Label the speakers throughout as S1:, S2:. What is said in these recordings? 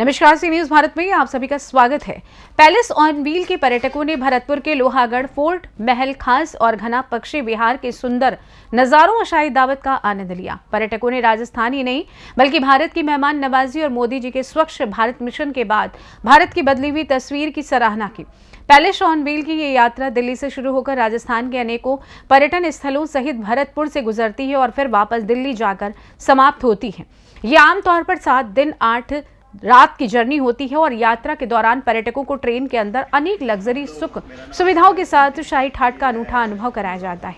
S1: नमस्कार, सी न्यूज भारत में आप सभी का स्वागत है। पैलेस ऑन व्हील के पर्यटकों ने भरतपुर के लोहागढ़ फोर्ट, महल खास और घना पक्षी विहार के सुंदर नजारों और शाही दावत का आनंद लिया। पर्यटकों ने राजस्थान ही नहीं बल्कि भारत की मेहमान नवाजी और मोदी जी के स्वच्छ भारत मिशन के बाद भारत की बदली हुई तस्वीर की सराहना की। पैलेस ऑन व्हील की ये यात्रा दिल्ली से शुरू होकर राजस्थान के अनेकों पर्यटन स्थलों सहित भरतपुर से गुजरती है और फिर वापस दिल्ली जाकर समाप्त होती है। ये आमतौर पर 7 दिन 8 रात की जर्नी होती है और यात्रा के दौरान पर्यटकों को ट्रेन के अंदर अनेक लग्जरी सुख सुविधाओं के साथ शाही ठाट का अनूठा अनुभव कराया जाता है।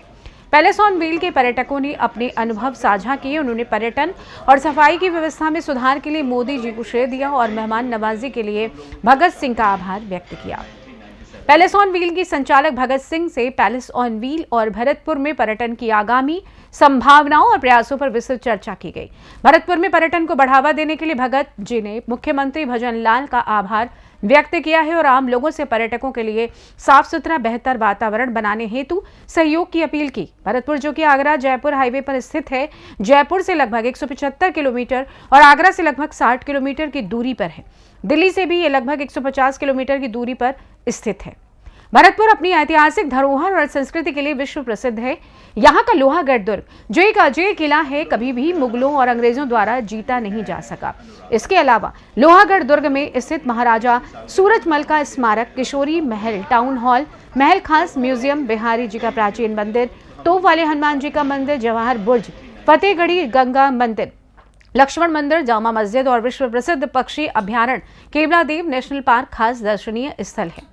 S1: पैलेस ऑन व्हील के पर्यटकों ने अपने अनुभव साझा किए। उन्होंने पर्यटन और सफाई की व्यवस्था में सुधार के लिए मोदी जी को श्रेय दिया और मेहमान नवाजी के लिए भगत सिंह का आभार व्यक्त किया। पैलेस ऑन व्हील की संचालक भगत सिंह से पैलेस ऑन व्हील और भरतपुर में पर्यटन की आगामी संभावनाओं और प्रयासों पर विस्तृत चर्चा की गई। भरतपुर में पर्यटन को बढ़ावा देने के लिए भगत जी ने मुख्यमंत्री भजन लाल का आभार व्यक्त किया है और आम लोगों से पर्यटकों के लिए साफ सुथरा बेहतर वातावरण बनाने हेतु सहयोग की अपील की। भरतपुर जो कि आगरा जयपुर हाईवे पर स्थित है, जयपुर से लगभग 175 किलोमीटर और आगरा से लगभग 60 किलोमीटर की दूरी पर है। दिल्ली से भी ये लगभग 150 किलोमीटर की दूरी पर स्थित है। भरतपुर अपनी ऐतिहासिक धरोहर और संस्कृति के लिए विश्व प्रसिद्ध है। यहाँ का लोहागढ़ दुर्ग जो एक अजय किला है, कभी भी मुगलों और अंग्रेजों द्वारा जीता नहीं जा सका। इसके अलावा लोहागढ़ दुर्ग में स्थित महाराजा सूरजमल का स्मारक, किशोरी महल, टाउन हॉल, महल खास म्यूजियम, बिहारी जी का प्राचीन मंदिर, तोप वाले हनुमान जी का मंदिर, जवाहर बुर्ज, फतेहगढ़ी गंगा मंदिर, लक्ष्मण मंदिर, जामा मस्जिद और विश्व प्रसिद्ध पक्षी अभ्यारण्य केवलादेव नेशनल पार्क खास दर्शनीय स्थल है।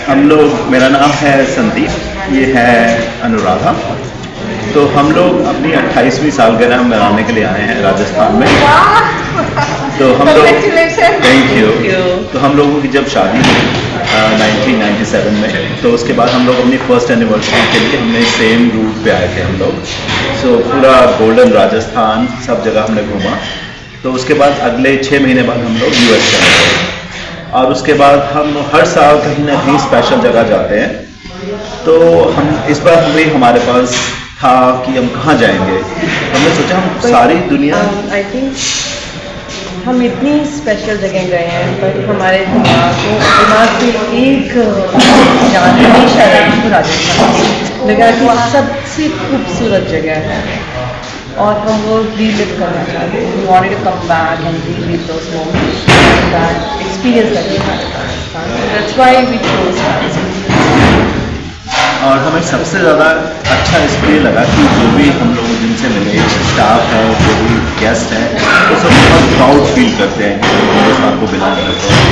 S2: हम लोग, मेरा नाम है संदीप, ये है अनुराधा। तो हम लोग अपनी 28वीं सालगिरह मनाने के लिए आए हैं राजस्थान में। तो हम लोग थैंक यू। तो हम लोगों की जब शादी हुई 1997 में, तो उसके बाद हम लोग अपनी फर्स्ट एनिवर्सरी के लिए हमने सेम रूट पे आए थे हम लोग। सो पूरा गोल्डन राजस्थान सब जगह हमने घूमा। तो उसके बाद अगले 6 महीने बाद हम लोग यूएस चले गए और उसके बाद हम हर साल कहीं ना कहीं स्पेशल जगह जाते हैं। तो हम इस बार भी हमारे पास था कि हम कहाँ जाएंगे। हमने सोचा हम सारी दुनिया
S3: आई थिंक हम इतनी स्पेशल जगह गए हैं, पर हमारे दिमाग में एक याद हमेशा है राजस्थान लगा कि सबसे खूबसूरत जगह है और हम वो रीलिव करना चाहते हैं। We wanted to come back and relive those moments, that experience that we had in Rajasthan. So that's why we chose Rajasthan.
S2: और हमें सबसे ज़्यादा अच्छा इसलिए लगा कि जो भी हम लोग जिनसे मिले, स्टाफ है, जो भी गेस्ट हैं, वो सब बहुत प्राउड फील करते हैं कि हिंदुस्तान को बिलोंग करते हैं।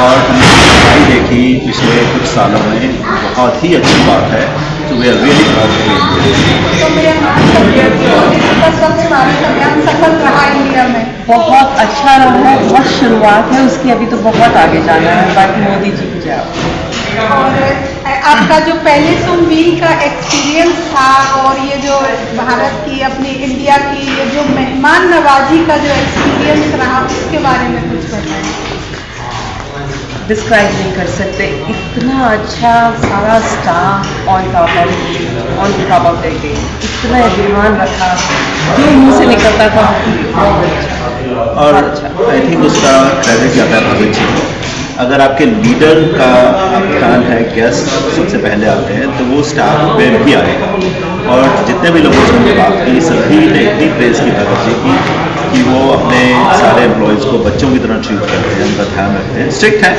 S2: और हमने सफाई देखी पिछले कुछ सालों में, बहुत ही अच्छी बात है। तो वी आर रियली प्राउड
S4: तो मेरा अभियान सफल रहा इंडिया में,
S3: बहुत अच्छा रहा है, बहुत शुरुआत है उसकी, अभी तो बहुत आगे जाना है। बाकी मोदी जी की जय।
S4: और आपका जो पैलेस ऑन व्हील का एक्सपीरियंस था और ये जो भारत की, अपनी इंडिया की ये जो मेहमान नवाजी का जो एक्सपीरियंस रहा, उसके बारे में कुछ बताएं।
S3: डिस्क्राइब नहीं कर सकते, इतना अच्छा सारा staff on top of the game, इतना एहतराम रखा, जो मुंह से निकलता था बहुत अच्छा।
S2: और आई थिंक उसका क्रेडिट जाता है भगत जी को। अगर आपके लीडर का ख्याल है, गेस्ट सबसे पहले आते हैं, तो वो स्टाफ पे भी आएगा। और जितने भी लोगों से हमने बात की, सभी ने इतनी प्रेस की भगत जी की कि वो अपने सारे एम्प्लॉयज़ को बच्चों की तरह ट्रीट करते हैं, उनका ध्यान रखते हैं। स्ट्रिक्ट है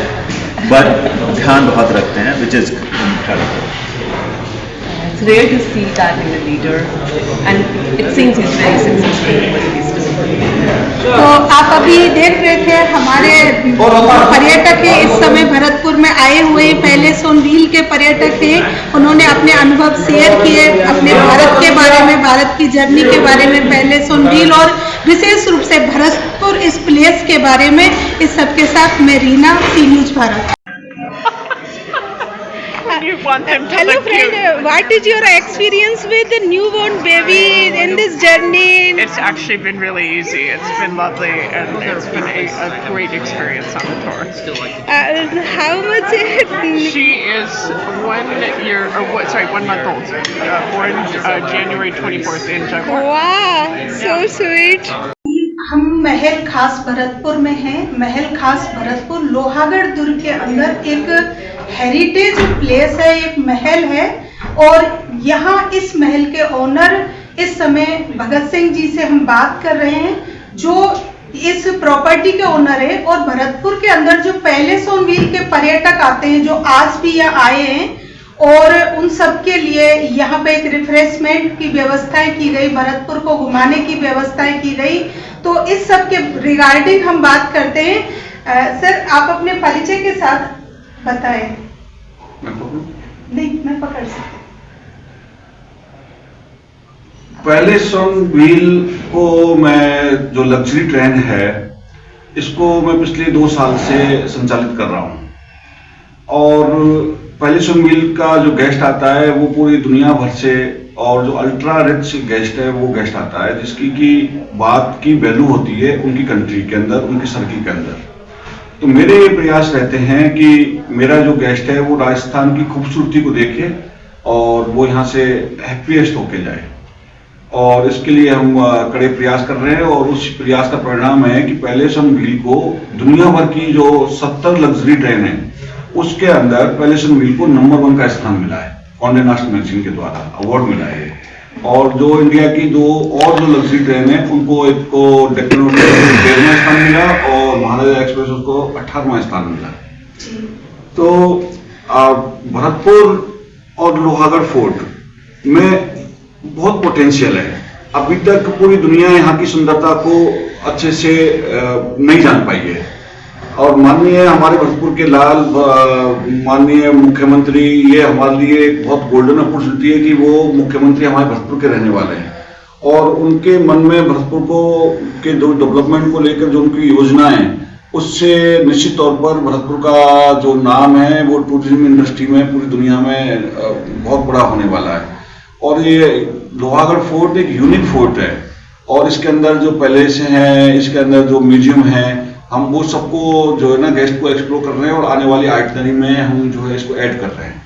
S2: बट ध्यान बहुत रखते हैं, which is incredible.
S3: It's rare to see that in a leader, and it seems he's very successful in what he's doing.
S4: तो आप अभी देख रहे थे हमारे पर्यटक है इस समय भरतपुर में आए हुए पैलेस ऑन व्हील के पर्यटक हैं। उन्होंने अपने अनुभव शेयर किए अपने भारत के बारे में, भारत की जर्नी के बारे में, पैलेस ऑन व्हील और विशेष रूप से भरतपुर इस प्लेस के बारे में। इस सबके साथ मैं Reena, C news Bharat.
S5: You want them to
S4: Hello
S5: look
S4: friend,
S5: cute.
S4: what is your experience with the newborn baby in this journey?
S5: It's actually been really easy. It's been lovely, and it's been a great experience on the tour.
S4: How much
S5: She is 1 year, or what? Sorry, 1 month old. Born January 24th in Jaipur.
S4: Wow, so sweet. हम महल खास भरतपुर में हैं। महल खास भरतपुर लोहागढ़ दुर्ग के अंदर एक heritage place है, एक महल है और यहाँ इस महल के ओनर इस समय भगत सिंह जी से हम बात कर रहे हैं, जो इस प्रॉपर्टी के ओनर है। और भरतपुर के अंदर जो पैलेस ऑन व्हील के पर्यटक आते हैं, जो आज भी यहाँ आए हैं, और उन सब के लिए यहाँ पे एक रिफ्रेशमेंट की व्यवस्थाएं की गई, भरतपुर को घुमाने की व्यवस्थाएं की गई। तो इस सब के रिगार्डिंग हम बात करते हैं। सर, आप अपने परिचय के साथ बताएं। नहीं, मैं पकड़ सकती।
S6: पैलेस ऑन व्हील को मैं, जो लग्जरी ट्रेन है, इसको मैं पिछले 2 साल से संचालित कर रहा हूँ। और पैलेस ऑन व्हील का जो गेस्ट आता है वो पूरी दुनिया भर से, और जो अल्ट्रा रिच गेस्ट है वो गेस्ट आता है जिसकी की बात की वैल्यू होती है उनकी कंट्री के अंदर, उनकी सर्किल के अंदर। तो मेरे ये प्रयास रहते हैं कि मेरा जो गेस्ट है वो राजस्थान की खूबसूरती को देखे और वो यहाँ से हैप्पीएस्ट होके जाए। और इसके लिए हम कड़े प्रयास कर रहे हैं और उस प्रयास का परिणाम है कि पैलेस ऑन व्हील को दुनिया भर की जो 70 लग्जरी ट्रेन है उसके अंदर पैलेस ऑन व्हील को नंबर 1 का स्थान मिला है, कॉन्डे नास्ट मैगजीन के द्वारा अवार्ड मिला है। और जो इंडिया की 2 और जो लग्जरी ट्रेन है उनको, एक को डेक्कन ओरिएंटल 13वां स्थान मिला और महाराजा एक्सप्रेस उसको 18वां स्थान मिला। तो भरतपुर और लोहागढ़ फोर्ट में बहुत पोटेंशियल है। अभी तक पूरी दुनिया यहाँ की सुंदरता को अच्छे से नहीं जान पाई है। और माननीय हमारे भरतपुर के लाल, माननीय मुख्यमंत्री, ये हमारे लिए एक बहुत गोल्डन अपॉर्चुनिटी है कि वो मुख्यमंत्री हमारे भरतपुर के रहने वाले हैं और उनके मन में भरतपुर को के जो डेवलपमेंट को लेकर जो उनकी योजनाएं, उससे निश्चित तौर पर भरतपुर का जो नाम है वो टूरिज्म इंडस्ट्री में पूरी दुनिया में बहुत बड़ा होने वाला है। और ये लोहागढ़ फोर्ट एक यूनिक फोर्ट है और इसके अंदर जो पैलेस हैं, इसके अंदर जो म्यूजियम है, हम वो सबको जो है ना गेस्ट को एक्सप्लोर कर रहे हैं और आने वाली आइटनरी में हम जो है इसको ऐड कर रहे हैं।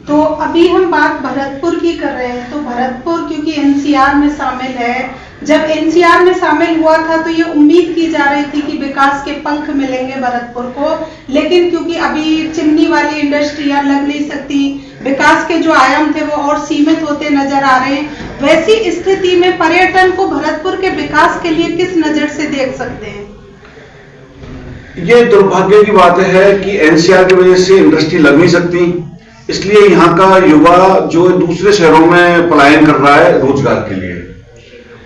S4: तो अभी हम बात भरतपुर की कर रहे हैं। तो भरतपुर क्योंकि एनसीआर में शामिल है, जब एनसीआर में शामिल हुआ था तो ये उम्मीद की जा रही थी कि विकास के पंख मिलेंगे भरतपुर को, लेकिन क्योंकि अभी चिमनी वाली इंडस्ट्रियां लग नहीं सकती, विकास के जो आयाम थे वो और सीमित होते नजर आ रहे हैं। वैसी स्थिति में पर्यटन को भरतपुर के विकास के लिए किस नजर से देख सकते हैं?
S6: ये दुर्भाग्य की बात है कि एनसीआर की वजह से इंडस्ट्री लग नहीं सकती, इसलिए यहाँ का युवा जो दूसरे शहरों में पलायन कर रहा है रोजगार के लिए।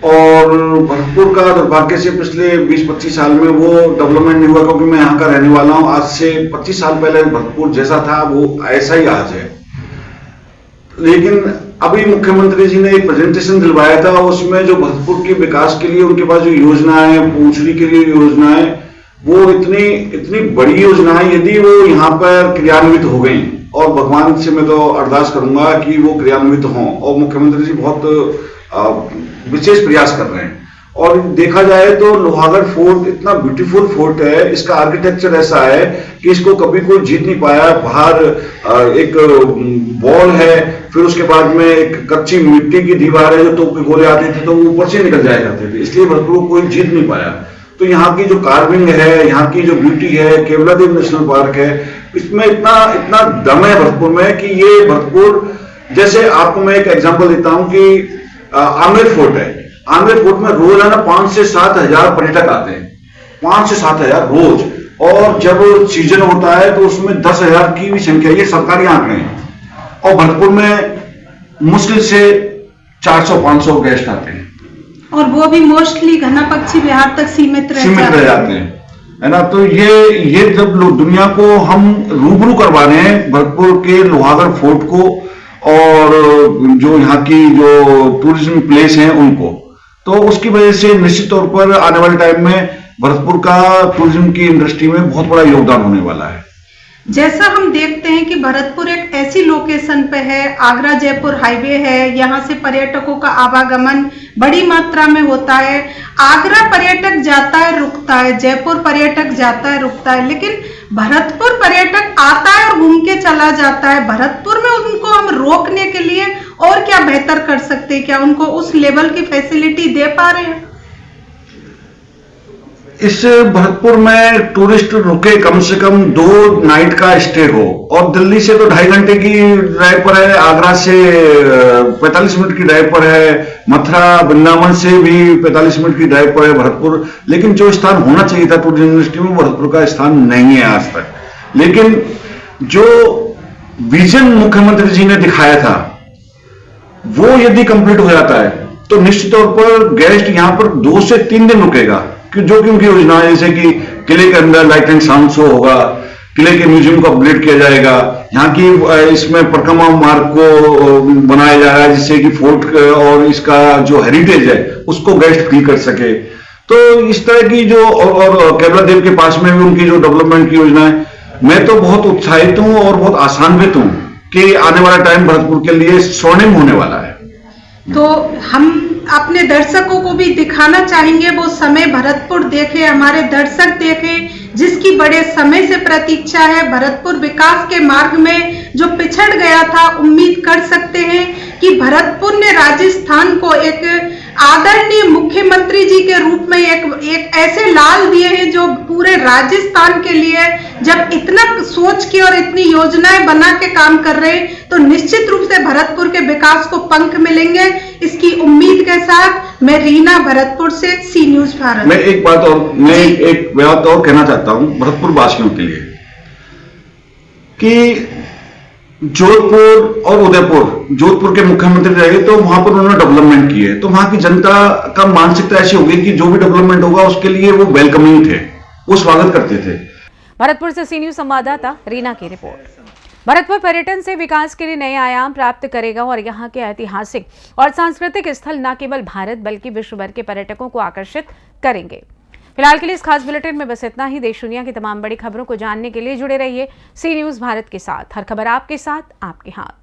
S6: और भरतपुर का दुर्भाग्य से पिछले 20-25 साल में वो डेवलपमेंट नहीं हुआ, क्योंकि मैं यहाँ का रहने वाला हूँ। आज से 25 साल पहले भरतपुर जैसा था वो ऐसा ही आज है। लेकिन अभी मुख्यमंत्री जी ने एक प्रेजेंटेशन दिलवाया था, उसमें जो भरतपुर के विकास के लिए उनके पास जो योजनाएं, पूंछड़ी के लिए योजनाएं, वो इतनी बड़ी योजनाएं यदि वो यहाँ पर क्रियान्वित हो गई, और भगवान से मैं तो अरदास करूंगा कि वो क्रियान्वित हों, और मुख्यमंत्री जी बहुत विशेष प्रयास कर रहे हैं। और देखा जाए तो लोहागढ़ फोर्ट इतना ब्यूटीफुल फोर्ट है, इसका आर्किटेक्चर ऐसा है कि इसको कभी कोई जीत नहीं पाया। बाहर एक वॉल है, फिर उसके बाद में एक कच्ची मिट्टी की दीवार है, जो तोप के गोले आते थे तो वो ऊपर से निकल जाया करते थे, इसलिए भरतपुर को कोई जीत नहीं पाया। तो यहाँ की जो कार्विंग है, यहाँ की जो ब्यूटी है, केवलादेव नेशनल पार्क है, इसमें इतना दम है भरतपुर में कि ये भरतपुर, जैसे आपको मैं एक एग्जांपल देता हूँ कि आमेर फोर्ट है। आमेर फोर्ट में रोज है ना 5 से 7 हजार पर्यटक आते हैं, 5 से 7 हजार रोज। और जब सीजन होता है तो उसमें 10,000 की भी संख्या, ये सरकारी आंकड़े हैं। और भरतपुर में मुश्किल से 400-500 गेस्ट आते हैं,
S4: और वो भी मोस्टली घना पक्षी विहार तक सीमित रह
S6: जाते हैं, है ना। तो ये जब लोग दुनिया को हम रूबरू करवा रहे हैं भरतपुर के लोहागढ़ फोर्ट को और जो यहाँ की जो टूरिज्म प्लेस हैं उनको, तो उसकी वजह से निश्चित तौर पर आने वाले टाइम में भरतपुर का टूरिज्म की इंडस्ट्री में बहुत बड़ा योगदान होने वाला है।
S4: जैसा हम देखते हैं कि भरतपुर एक ऐसी लोकेशन पे है, आगरा जयपुर हाईवे है, यहाँ से पर्यटकों का आवागमन बड़ी मात्रा में होता है। आगरा पर्यटक जाता है रुकता है, जयपुर पर्यटक जाता है रुकता है, लेकिन भरतपुर पर्यटक आता है और घूम के चला जाता है। भरतपुर में उनको हम रोकने के लिए और क्या बेहतर कर सकते हैं? क्या उनको उस लेवल की फैसिलिटी दे पा रहे हैं?
S6: इस भरतपुर में टूरिस्ट रुके कम से कम 2 नाइट का स्टे हो, और दिल्ली से तो 2.5 घंटे की ड्राइव पर है, आगरा से 45 मिनट की ड्राइव पर है, मथुरा वृंदावन से भी 45 मिनट की ड्राइव पर है भरतपुर। लेकिन जो स्थान होना चाहिए था टूरिज्म इंडस्ट्री में, भरतपुर का स्थान नहीं है आज तक। लेकिन जो विजन मुख्यमंत्री जी ने दिखाया था वो यदि कंप्लीट हो जाता है तो निश्चित तौर पर गेस्ट यहां पर 2 से 3 दिन रुकेगा, जो कि उनकी योजना है, जैसे कि किले के अंदर लाइट एंड साउंड शो होगा, किले के म्यूजियम को अपग्रेड किया जाएगा, यहाँ की इसमें परिक्रमा मार्ग को बनाया जा रहा है जिससे कि फोर्ट और इसका जो हेरिटेज है उसको गेस्ट फील कर सके। तो इस तरह की जो और केवला देव के पास में भी उनकी जो डेवलपमेंट की योजना है, मैं तो बहुत उत्साहित हूं और बहुत आशान्वित हूं कि आने वाला टाइम भरतपुर के लिए स्वर्णिम होने वाला है।
S4: तो हम अपने दर्शकों को भी दिखाना चाहेंगे वो समय भरतपुर देखे, हमारे दर्शक देखे, जिसकी बड़े समय से प्रतीक्षा है। भरतपुर विकास के मार्ग में जो पिछड़ गया था, उम्मीद कर सकते हैं कि भरतपुर ने राजस्थान को एक आदरणीय मुख्यमंत्री जी के रूप में एक ऐसे लाल दिए हैं जो पूरे राजस्थान के लिए जब इतना सोच के और इतनी योजनाएं बना के काम कर रहे हैं तो निश्चित रूप से भरतपुर के विकास को पंख मिलेंगे। इसकी उम्मीद के साथ मैं रीना भरतपुर से सी न्यूज भारत।
S6: मैं एक बात और कहना चाहता हूं भरतपुर वासियों के लिए कि जोधपुर और उदयपुर, जोधपुर के मुख्यमंत्री रहे तो वहां पर उन्होंने डेवलपमेंट की है, तो वहां की जनता का मानसिकता ऐसी होगी कि जो भी डेवलपमेंट होगा उसके लिए वो वेलकमिंग थे, वो स्वागत करते थे।
S1: भरतपुर से सी न्यूज संवाददाता रीना की रिपोर्ट। भरतपुर पर्यटन से विकास के लिए नए आयाम प्राप्त करेगा और यहाँ के ऐतिहासिक और सांस्कृतिक स्थल न केवल भारत बल्कि विश्व भर के पर्यटकों को आकर्षित करेंगे। फिलहाल के लिए इस खास बुलेटिन में बस इतना ही। देश दुनिया की तमाम बड़ी खबरों को जानने के लिए जुड़े रहिए सी न्यूज भारत के साथ। हर खबर आपके साथ, आपके हाथ।